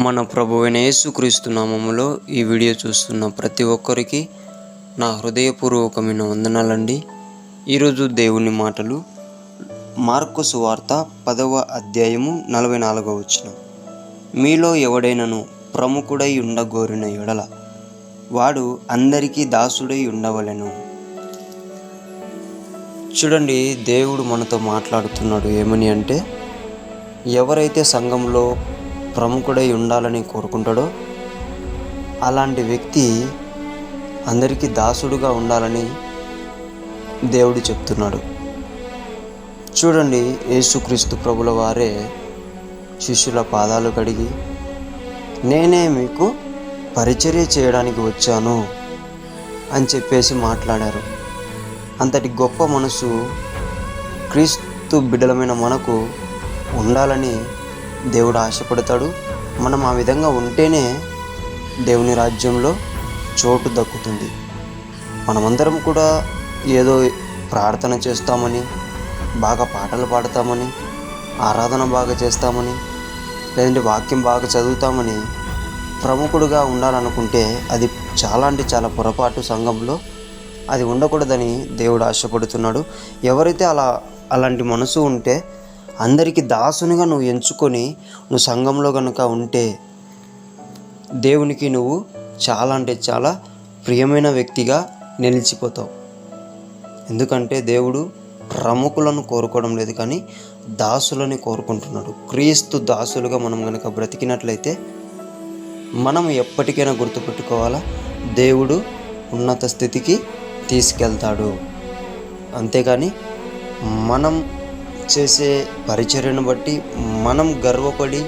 మన ప్రభువైన యేసుక్రీస్తు నామములో ఈ వీడియో చూస్తున్న ప్రతి ఒక్కరికి నా హృదయపూర్వకమైన వందనాలండి. ఈరోజు దేవుని మాటలు మార్కు సువార్త 10వ అధ్యాయము 44వ వచనం. మీలో ఎవడైనను ప్రముఖుడై ఉండగోరిన ఎడల వాడు అందరికీ దాసుడై ఉండవలెను. చూడండి, దేవుడు మనతో మాట్లాడుతున్నాడు. ఏమని అంటే, ఎవరైతే సంఘంలో ప్రముఖుడై ఉండాలని కోరుకుంటాడో అలాంటి వ్యక్తి అందరికీ దాసుడుగా ఉండాలని దేవుడు చెప్తున్నాడు. చూడండి, యేసుక్రీస్తు ప్రభుల వారే శిష్యుల పాదాలు కడిగి, నేనే మీకు పరిచర్య చేయడానికి వచ్చాను అని చెప్పేసి మాట్లాడారు. అంతటి గొప్ప మనసు క్రీస్తు బిడ్డలమైన మనకు ఉండాలని దేవుడు ఆశపడతాడు. మనం ఆ విధంగా ఉంటేనే దేవుని రాజ్యంలో చోటు దక్కుతుంది. మనమందరం కూడా ఏదో ప్రార్థన చేస్తామని, బాగా పాటలు పాడతామని, ఆరాధన బాగా చేస్తామని, లేదంటే వాక్యం బాగా చదువుతామని ప్రముఖుడుగా ఉండాలనుకుంటే అది చాలా పొరపాటు. సంఘంలో అది ఉండకూడదని దేవుడు ఆశపడుతున్నాడు. ఎవరైతే అలాంటి మనసు ఉంటే, అందరికీ దాసునిగా నువ్వు ఎంచుకొని నువ్వు సంఘంలో కనుక ఉంటే దేవునికి నువ్వు చాలా ప్రియమైన వ్యక్తిగా నిలిచిపోతావు. ఎందుకంటే దేవుడు ప్రముఖులను కోరుకోవడం లేదు, కానీ దాసులని కోరుకుంటున్నాడు. క్రీస్తు దాసులుగా మనం కనుక బ్రతికినట్లయితే మనం ఎప్పటికైనా గుర్తుపెట్టుకోవాలా, దేవుడు ఉన్నత స్థితికి తీసుకెళ్తాడు. అంతేగాని మనం చేసే పరిచర్యను బట్టి మనం గర్వపడి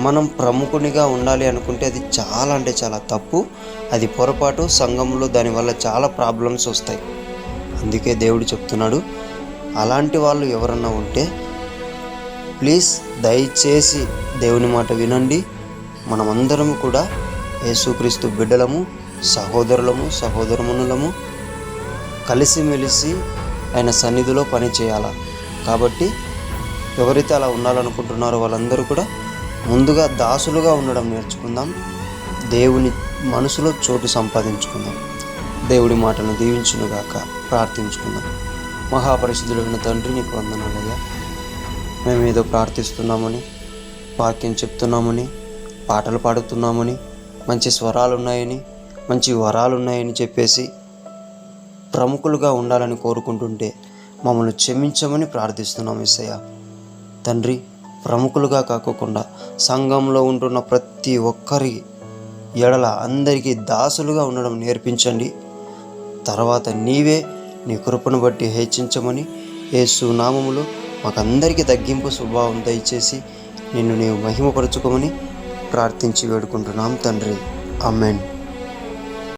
మనం ప్రముఖునిగా ఉండాలి అనుకుంటే అది చాలా తప్పు. అది పొరపాటు. సంఘంలో దానివల్ల చాలా ప్రాబ్లమ్స్ వస్తాయి. అందుకే దేవుడు చెప్తున్నాడు, అలాంటి వాళ్ళు ఎవరన్నా ఉంటే ప్లీజ్ దయచేసి దేవుని మాట వినండి. మనమందరం కూడా యేసుక్రీస్తు బిడ్డలము, సహోదరులము, సహోదరమణులము, కలిసిమెలిసి ఆయన సన్నిధిలో పని చేయాలి. కాబట్టి ఎవరైతే అలా ఉండాలనుకుంటున్నారో వాళ్ళందరూ కూడా ముందుగా దాసులుగా ఉండడం నేర్చుకుందాం. దేవుని మనసులో చోటు సంపాదించుకుందాం. దేవుడి మాటను దీవించునుగాక. ప్రార్థించుకుందాం. మహాపరిశుద్ధుడైన తండ్రి, నీకు వందనాలయ్యా. మేము ఏదో ప్రార్థిస్తున్నామని, వాక్యం చెప్తున్నామని, పాటలు పాడుతున్నామని, మంచి స్వరాలు ఉన్నాయని, మంచి వరాలు ఉన్నాయని చెప్పేసి ప్రముఖులుగా ఉండాలని కోరుకుంటుంటే మమ్మల్ని క్షమించమని ప్రార్థిస్తున్నాం యేసయ్య. తండ్రి, ప్రముఖులుగా కాకోకుండా సంఘంలో ఉంటున్న ప్రతి ఒక్కరి ఎడల అందరికీ దాసులుగా ఉండడం నేర్పించండి. తర్వాత నీవే నీ కృపను బట్టి హెచ్చించమని యేసు నామములో మాకందరికీ తగ్గింపు స్వభావం దయచేసి నిన్ను నీవు మహిమపరచుకోమని ప్రార్థించి వేడుకుంటున్నాం తండ్రి. ఆమేన్.